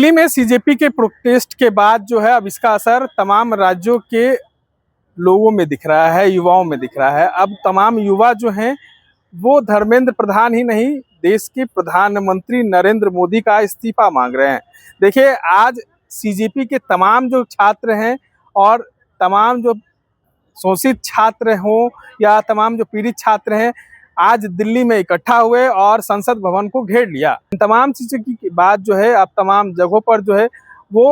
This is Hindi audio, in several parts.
दिल्ली में सीजेपी के प्रोटेस्ट के बाद जो है अब इसका असर तमाम राज्यों के लोगों में दिख रहा है, युवाओं में दिख रहा है। अब तमाम युवा जो हैं वो धर्मेंद्र प्रधान ही नहीं, देश के प्रधानमंत्री नरेंद्र मोदी का इस्तीफा मांग रहे हैं। देखिए, आज सीजेपी के तमाम जो छात्र हैं और तमाम जो शोषित छात्र हों या तमाम जो पीड़ित छात्र हैं, आज दिल्ली में इकट्ठा हुए और संसद भवन को घेर लिया। इन तमाम चीज़ों की बात जो है अब तमाम जगहों पर जो है वो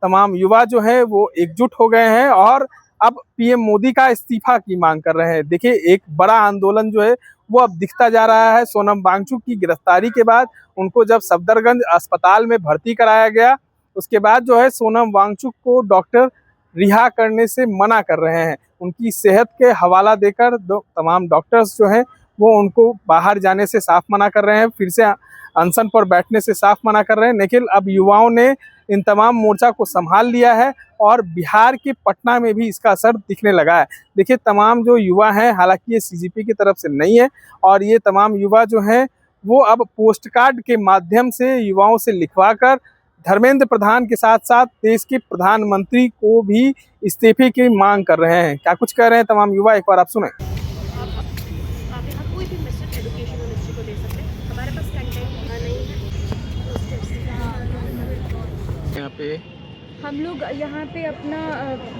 तमाम युवा जो है वो एकजुट हो गए हैं और अब पीएम मोदी का इस्तीफा की मांग कर रहे हैं। देखिए, एक बड़ा आंदोलन जो है वो अब दिखता जा रहा है। सोनम वांगचुक की गिरफ्तारी के बाद उनको जब सफदरगंज अस्पताल में भर्ती कराया गया, उसके बाद जो है सोनम वांगचुक को डॉक्टर रिहा करने से मना कर रहे हैं। उनकी सेहत के हवाला देकर तमाम डॉक्टर्स जो हैं वो उनको बाहर जाने से साफ मना कर रहे हैं, फिर से अनशन पर बैठने से साफ मना कर रहे हैं। लेकिन अब युवाओं ने इन तमाम मोर्चा को संभाल लिया है और बिहार के पटना में भी इसका असर दिखने लगा है। देखिए, तमाम जो युवा हैं, हालांकि ये सीजेपी की तरफ से नहीं है और ये तमाम युवा जो हैं वो अब पोस्ट कार्ड के माध्यम से युवाओं से लिखवा कर धर्मेंद्र प्रधान के साथ साथ देश के प्रधानमंत्री को भी इस्तीफे की मांग कर रहे हैं। क्या कुछ कह रहे हैं तमाम युवा, एक बार आप सुने। आप यहाँ कोई भी मैसेज एजुकेशन मिनिस्ट्री को दे सकते हैं। हमारे पास कंटेंट नहीं है। यहाँ पे हम लोग यहाँ पे अपना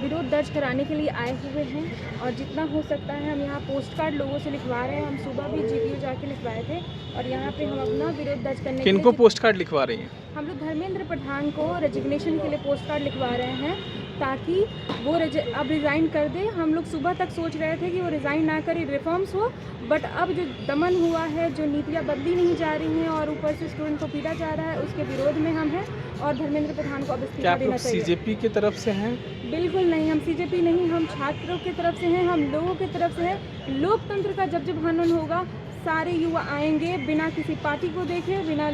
विरोध दर्ज कराने के लिए आए हुए हैं और जितना हो सकता है हम यहाँ पोस्ट कार्ड लोगों से लिखवा रहे हैं। हम सुबह भी जीपीओ जाके लिखवाए थे और यहाँ पे हम अपना विरोध दर्ज करने के किनको लिए पोस्ट कार्ड लिखवा रही हैं? हम लोग धर्मेंद्र प्रधान को रेजिग्नेशन के लिए पोस्ट कार्ड लिखवा रहे हैं ताकि वो अब रिज़ाइन कर दे। हम लोग सुबह तक सोच रहे थे कि वो रिज़ाइन ना करे, रिफॉर्म्स हो, बट अब जो दमन हुआ है, जो नीतियाँ बदली नहीं जा रही हैं और ऊपर से स्टूडेंट को पीटा जा रहा है, उसके विरोध में हम हैं और धर्मेंद्र प्रधान को अब इस्तीफा देना चाहिए। सीजेपी की तरफ से हैं? बिल्कुल नहीं, हम सीजेपी नहीं, हम छात्रों की तरफ से हैं, हम लोगों की तरफ से हैं। लोकतंत्र का जब हनन होगा, सारे युवा आएंगे बिना किसी पार्टी को देखे, बिना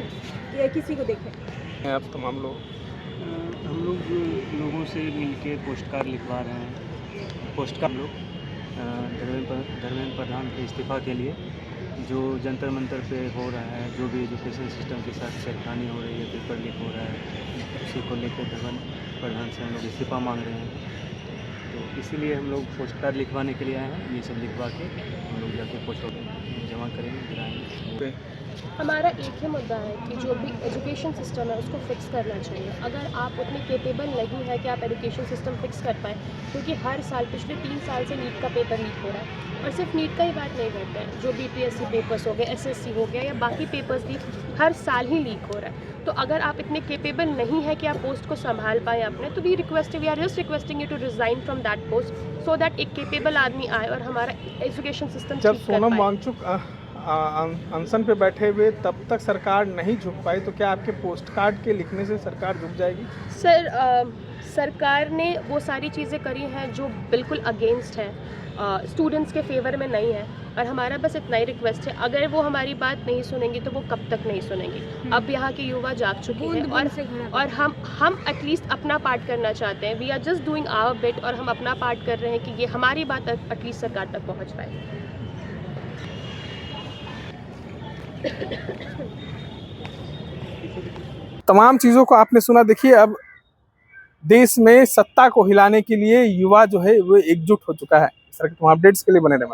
किसी को देखे। आप तमाम लोग हम लोग लोगों से मिलके पोस्ट कार्ड लिखवा रहे हैं। पोस्ट कार्ड लोग धर्मेंद्र प्रधान के इस्तीफा के लिए जो जंतर मंतर पे हो रहा है, जो भी एजुकेशन सिस्टम के साथ छेड़खानी हो रही है, पेपर लीक हो रहा है, उसी को लेकर धर्मेंद्र प्रधान से हम लोग इस्तीफा मांग रहे हैं। तो इसीलिए हम लोग पोस्ट कार्ड लिखवाने के लिए आए हैं। ये सब लिखवा के हम लोग जाके पोस्ट जमा करेंगे, गिराएंगे। हमारा एक ही मुद्दा है कि जो भी एजुकेशन सिस्टम है उसको फिक्स करना चाहिए। अगर आप उतने केपेबल नहीं है कि आप एजुकेशन सिस्टम फिक्स कर पाएँ, क्योंकि हर साल पिछले 3 साल से नीट का पेपर लीक हो रहा है और सिर्फ नीट का ही बात नहीं करते हैं, जो बीपीएससी पेपर्स हो गए, एसएससी हो गया या बाकी पेपर्स लीक हर साल ही लीक हो रहा है। तो अगर आप इतने केपेबल नहीं है कि आप पोस्ट को संभाल पाएँ अपने, तो we are just requesting you to resign from that post so that एक केपेबल आदमी आए और हमारा एजुकेशन सिस्टम जब सोनम वांगचुक अनशन पे बैठे हुए तब तक सरकार नहीं झुक पाई, तो क्या आपके पोस्ट कार्ड के लिखने से सरकार झुक जाएगी? सर, सरकार ने वो सारी चीज़ें करी हैं जो बिल्कुल अगेंस्ट है, स्टूडेंट्स के फेवर में नहीं है और हमारा बस इतना ही रिक्वेस्ट है, अगर वो हमारी बात नहीं सुनेंगी तो वो कब तक नहीं सुनेंगी। अब यहाँ के युवा जाग चुके हैं और हम एटलीस्ट अपना पार्ट करना चाहते हैं। We are just doing our bit और हम अपना पार्ट कर रहे हैं कि ये हमारी बात एटलीस्ट सरकार तक पहुँच पाए। तमाम चीज़ों को आपने सुना। देखिए, अब देश में सत्ता को हिलाने के लिए युवा जो है वो एकजुट हो चुका है। सर, अपडेट्स के लिए बने रहें।